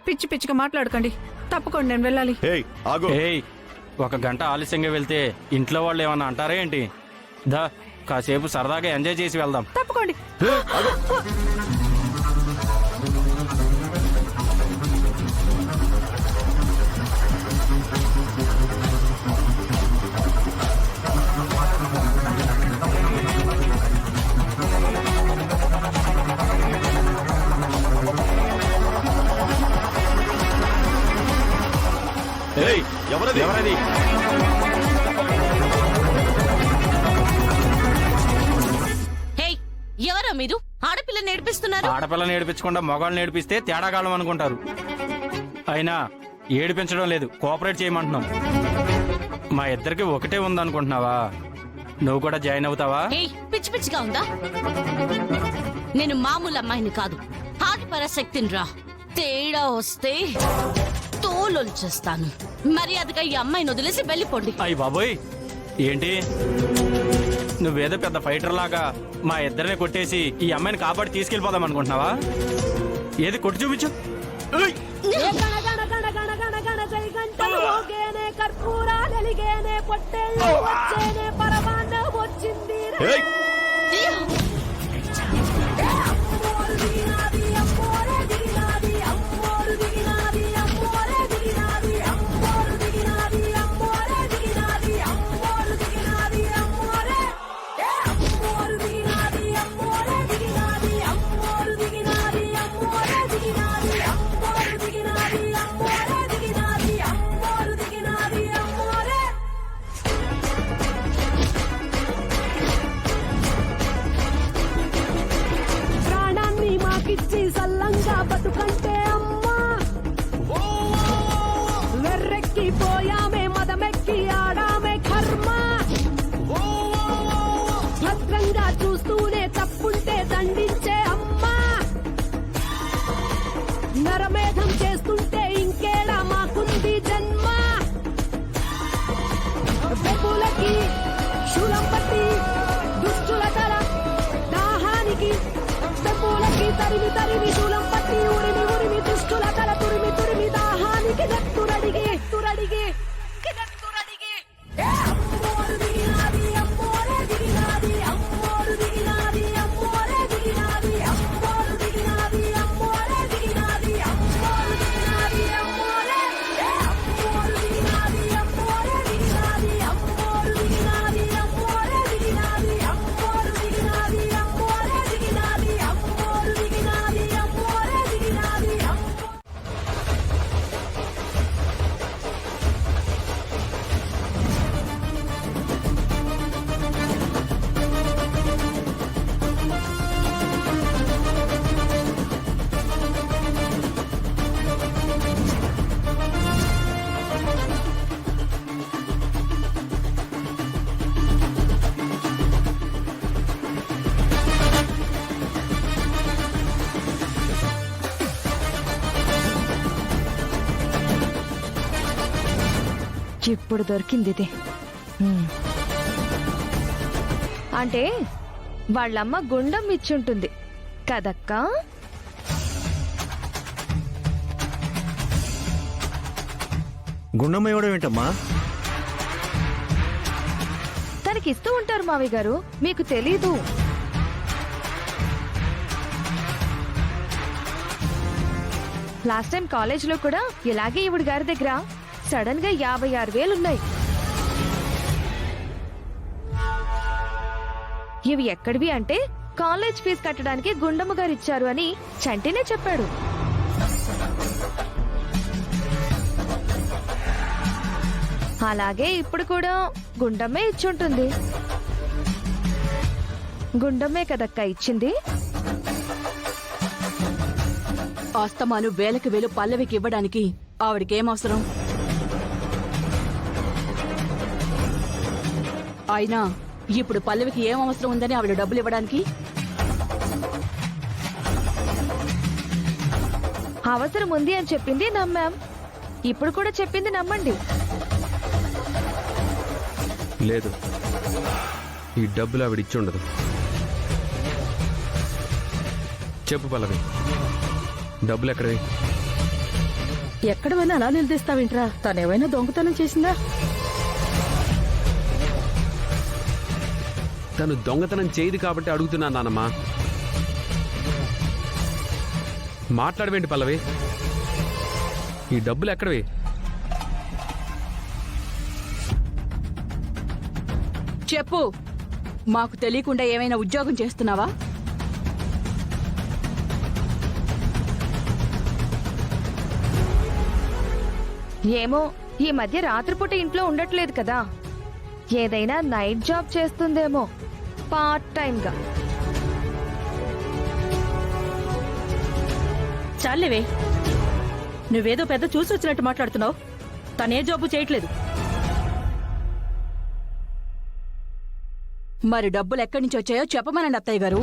పిచ్చి పిచ్చిగా మాట్లాడకండి. తప్పకుండా నేను వెళ్ళాలి. ఏయ్, 1 గంట ఆలస్యంగా వెళ్తే ఇంట్లో వాళ్ళు ఏమన్నా అంటారా ఏంటి? దా, కాసేపు సరదాగా ఎంజాయ్ చేసి వెళ్దాం. తప్పకోండి. ఎవరది? ఎవరా మీరు? ఆడపిల్లని నేర్పిస్తున్నారు. ఆడపిల్లని ఏడిపించకుండా మగాళ్ళని నేర్పిస్తే తేడాగాళ్ళం అనుకుంటారు. అయినా ఏడిపించడం లేదు, కోఆపరేట్ చేయమంటున్నాం. మా ఇద్దరికి ఒకటే ఉందనుకుంటున్నావా? నువ్వు కూడా జాయిన్ అవుతావా? పిచ్చి పిచ్చిగా ఉందా? నేను మామూలు అమ్మాయిని కాదు, ఆది పరాశక్తిని రా. తేడా వస్తే తోలొల్చేస్తాను. మర్యాదగా ఈ అమ్మాయిని వదిలేసి వెళ్ళిపోండి. అయ్య బాబోయ్, ఏంటి నువ్వేదో పెద్ద ఫైటర్ లాగా మా ఇద్దరిని కొట్టేసి ఈ అమ్మాయిని కాపాడి తీసుకెళ్లిపోదాం అనుకుంటున్నావా? ఏది కొట్టి చూపించు. సల్లంగా బతుకంటే అమ్మా వెర్రెక్కి పోయామే, మదమెక్కి ఆడామే కర్మ. భద్రంగా చూస్తూనే తప్పుంటే దండించే అమ్మా. నరమేధం చేస్తుంటే ఇంకేలా మాకుంది జన్మ. బెబ్బులకి శూలం పట్టి దుష్టుల తల దాహానికి, బెబ్బులకి తరిమి తరిమి శూలం పట్టి ఉరిమి ఉరిమి దుష్టుల తల తురిమి తురిమి దాహానికి నెత్తురడిగి తురడిగి నెత్తురడిగి. అమ్మోరు దిగినాది, అమ్మోరే దిగినాది, అమ్మోరు దిగినాది, అమ్మోరే దిగినాది, అమ్మోరు దిగినాది, అమ్మోరే దిగినాది, అమ్మోరు దిగినాది, అమ్మోరే. అమ్మోరు దిగినాది, అమ్మోరే దిగినాది, అమ్మోరు దిగినాది, అమ్మోరే దిగినాది, అమ్మోరు దిగినాది, అమ్మోరే దిగినాది, అమ్మోరు దిగినాది, అమ్మోరే దిగినాది. ఇప్పుడు దొరికింది ఇది. అంటే వాళ్ళమ్మ గుండం ఇచ్చుంటుంది కదక్కా? గుండమ్మ ఇవ్వడం ఏంటమ్మా? తనకిస్తూ ఉంటారు మావయ్య గారు, మీకు తెలీదు. లాస్ట్ టైం కాలేజీలో కూడా ఇలాగే ఈవిడ గారి దగ్గర సడన్ గా 56,000 ఉన్నాయి. ఇవి ఎక్కడివి అంటే కాలేజ్ ఫీజు కట్టడానికి గుండమ్మ గారు ఇచ్చారు అని చంటినే చెప్పాడు. అలాగే ఇప్పుడు కూడా గుండమ్మే ఇచ్చుంటుంది. గుండమ్మే కదక్క ఇచ్చింది. ఆస్తమాను వేలకు వేలు పల్లవికి ఇవ్వడానికి ఆవిడకేం అవసరం? అయినా ఇప్పుడు పల్లవికి ఏం అవసరం ఉందని ఆవిడ డబ్బులు ఇవ్వడానికి? అవసరం ఉంది అని చెప్పింది నమ్మాం, ఇప్పుడు కూడా చెప్పింది నమ్మండి. లేదు, ఈ డబ్బులు ఆవిడ ఇచ్చి ఉండదు. చెప్పు పల్లవి, డబ్బులు ఎక్కడవి? ఎక్కడమైనా అలా నిలదీస్తావేంట్రా? తనేమైనా దొంగతనం చేసిందా? తను దొంగతనం చేయదు కాబట్టి అడుగుతున్నాను నానమ్మా. మాట్లాడవేంటి పల్లవి? ఈ డబ్బులు ఎక్కడవి? చెప్పు, మాకు తెలియకుండా ఏమైనా ఉద్యోగం చేస్తున్నావా? ఏమో, ఈ మధ్య రాత్రిపూట ఇంట్లో ఉండట్లేదు కదా, ఏదైనా నైట్ జాబ్ చేస్తుందేమో పార్ట్ టైం గా. చాలేవే, నువ్వేదో పెద్ద చూసి వచ్చినట్టు మాట్లాడుతున్నావు. తనే జాబు చేయట్లేదు. మరి డబ్బులు ఎక్కడి నుంచి వచ్చాయో చెప్పమనండి అత్తయ్య గారు.